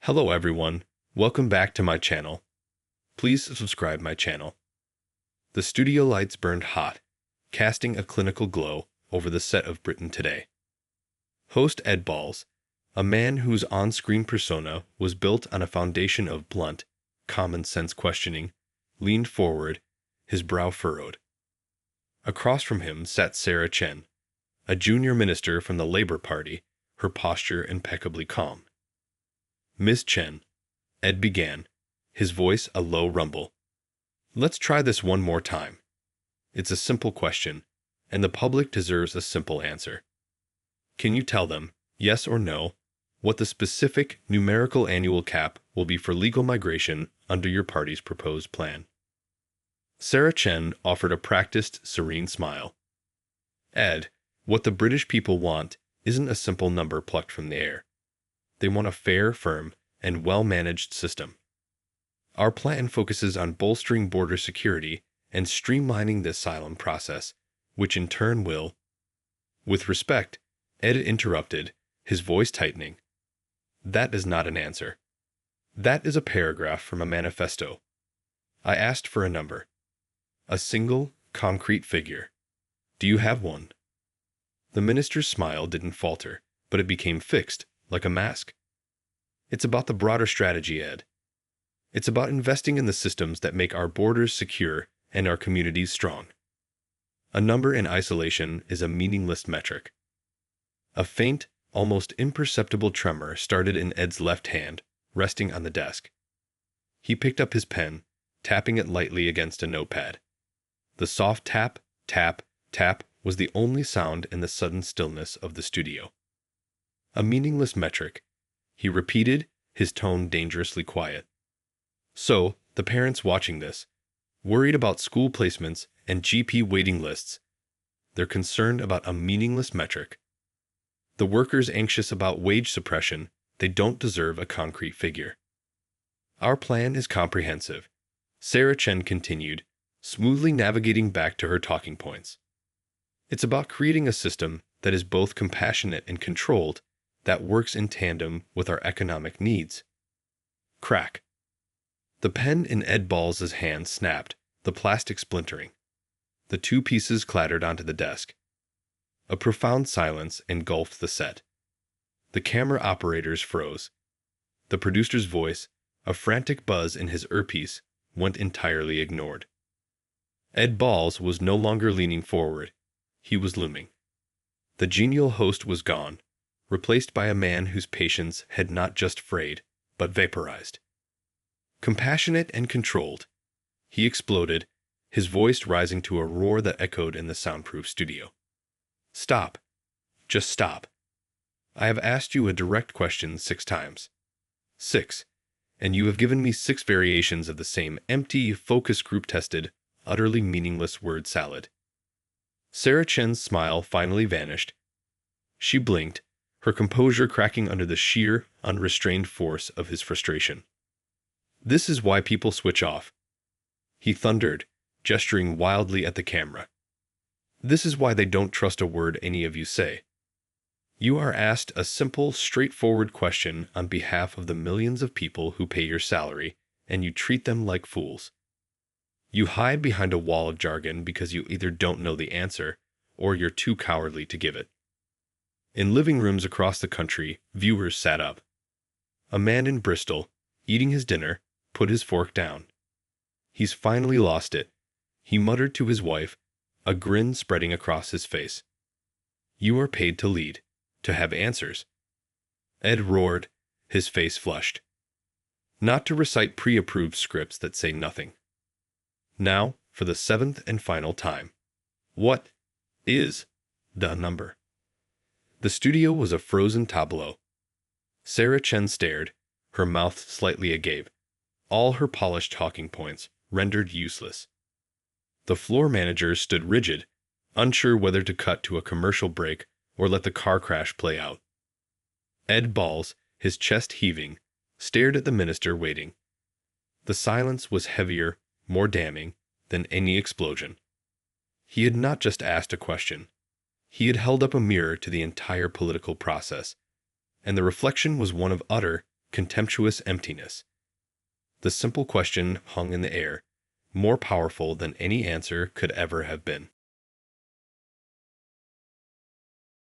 Hello everyone, welcome back to my channel. Please subscribe my channel. The studio lights burned hot, casting a clinical glow over the set of Britain Today. Host Ed Balls, a man whose on-screen persona was built on a foundation of blunt, common-sense questioning, leaned forward, his brow furrowed. Across from him sat Sarah Chen, a junior minister from the Labour Party, her posture impeccably calm. "Miss Chen," Ed began, his voice a low rumble. "Let's try this one more time. It's a simple question, and the public deserves a simple answer. Can you tell them, yes or no, what the specific numerical annual cap will be for legal migration under your party's proposed plan?" Sarah Chen offered a practiced, serene smile. "Ed, what the British people want isn't a simple number plucked from the air. They want a fair, firm, and well-managed system. Our plan focuses on bolstering border security and streamlining the asylum process, which in turn will—" With respect, Ed interrupted, his voice tightening. "That is not an answer. That is a paragraph from a manifesto. I asked for a number. A single, concrete figure. Do you have one?" The minister's smile didn't falter, but it became fixed, like a mask. "It's about the broader strategy, Ed. It's about investing in the systems that make our borders secure and our communities strong. A number in isolation is a meaningless metric." A faint, almost imperceptible tremor started in Ed's left hand, resting on the desk. He picked up his pen, tapping it lightly against a notepad. The soft tap, tap, tap was the only sound in the sudden stillness of the studio. "A meaningless metric," he repeated, his tone dangerously quiet. "So, the parents watching this, worried about school placements and GP waiting lists, they're concerned about a meaningless metric. The workers anxious about wage suppression, they don't deserve a concrete figure. Our plan is comprehensive," Sarah Chen continued, smoothly navigating back to her talking points. "It's about creating a system that is both compassionate and controlled, that works in tandem with our economic needs." Crack. The pen in Ed Balls' hand snapped, the plastic splintering. The two pieces clattered onto the desk. A profound silence engulfed the set. The camera operators froze. The producer's voice, a frantic buzz in his earpiece, went entirely ignored. Ed Balls was no longer leaning forward. He was looming. The genial host was gone, replaced by a man whose patience had not just frayed, but vaporized. "Compassionate and controlled," he exploded, his voice rising to a roar that echoed in the soundproof studio. "Stop. Just stop. I have asked you a direct question 6 times. 6. And you have given me 6 variations of the same empty, focus group-tested, utterly meaningless word salad." Sarah Chen's smile finally vanished. She blinked, her composure cracking under the sheer, unrestrained force of his frustration. "This is why people switch off," he thundered, gesturing wildly at the camera. "This is why they don't trust a word any of you say. You are asked a simple, straightforward question on behalf of the millions of people who pay your salary, and you treat them like fools. You hide behind a wall of jargon because you either don't know the answer, or you're too cowardly to give it." In living rooms across the country, viewers sat up. A man in Bristol, eating his dinner, put his fork down. "He's finally lost it," he muttered to his wife, a grin spreading across his face. "You are paid to lead, to have answers." Ed roared, his face flushed. "Not to recite pre-approved scripts that say nothing. Now, for the 7th and final time. What is the number?" The studio was a frozen tableau. Sarah Chen stared, her mouth slightly agape, all her polished talking points rendered useless. The floor manager stood rigid, unsure whether to cut to a commercial break or let the car crash play out. Ed Balls, his chest heaving, stared at the minister waiting. The silence was heavier, more damning, than any explosion. He had not just asked a question. He had held up a mirror to the entire political process, and the reflection was one of utter, contemptuous emptiness. The simple question hung in the air, more powerful than any answer could ever have been.